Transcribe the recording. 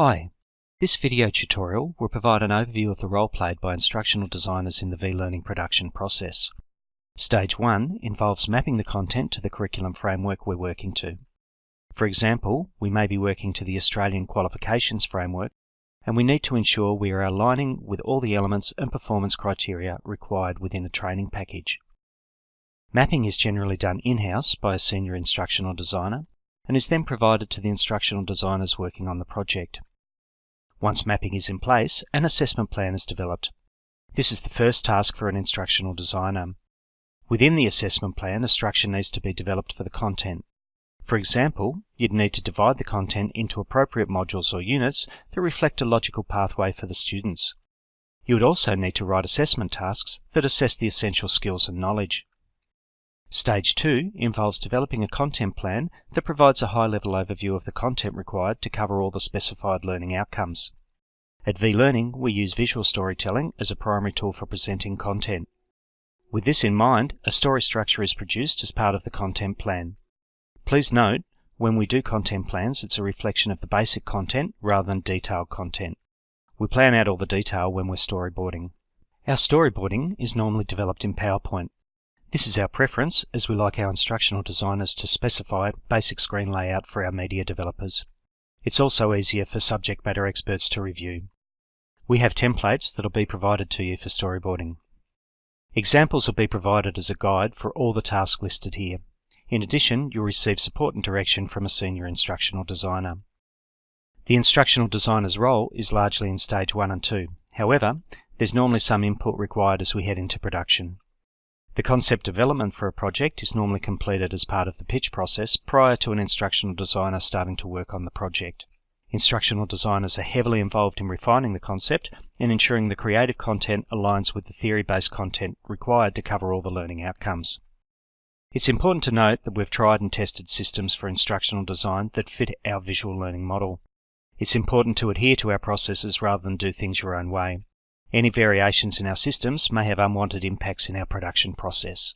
Hi, this video tutorial will provide an overview of the role played by instructional designers in the vLearning production process. Stage 1 involves mapping the content to the curriculum framework we're working to. For example, we may be working to the Australian Qualifications Framework, and we need to ensure we are aligning with all the elements and performance criteria required within a training package. Mapping is generally done in-house by a senior instructional designer, and is then provided to the instructional designers working on the project. Once mapping is in place, an assessment plan is developed. This is the first task for an instructional designer. Within the assessment plan, a structure needs to be developed for the content. For example, you'd need to divide the content into appropriate modules or units that reflect a logical pathway for the students. You would also need to write assessment tasks that assess the essential skills and knowledge. Stage 2 involves developing a content plan that provides a high-level overview of the content required to cover all the specified learning outcomes. At vLearning, we use visual storytelling as a primary tool for presenting content. With this in mind, a story structure is produced as part of the content plan. Please note, when we do content plans, it's a reflection of the basic content rather than detailed content. We plan out all the detail when we're storyboarding. Our storyboarding is normally developed in PowerPoint. This is our preference, as we like our instructional designers to specify basic screen layout for our media developers. It's also easier for subject matter experts to review. We have templates that will be provided to you for storyboarding. Examples will be provided as a guide for all the tasks listed here. In addition, you'll receive support and direction from a senior instructional designer. The instructional designer's role is largely in stage 1 and 2. However, there's normally some input required as we head into production. The concept development for a project is normally completed as part of the pitch process prior to an instructional designer starting to work on the project. Instructional designers are heavily involved in refining the concept and ensuring the creative content aligns with the theory-based content required to cover all the learning outcomes. It's important to note that we've tried and tested systems for instructional design that fit our visual learning model. It's important to adhere to our processes rather than do things your own way. Any variations in our systems may have unwanted impacts in our production process.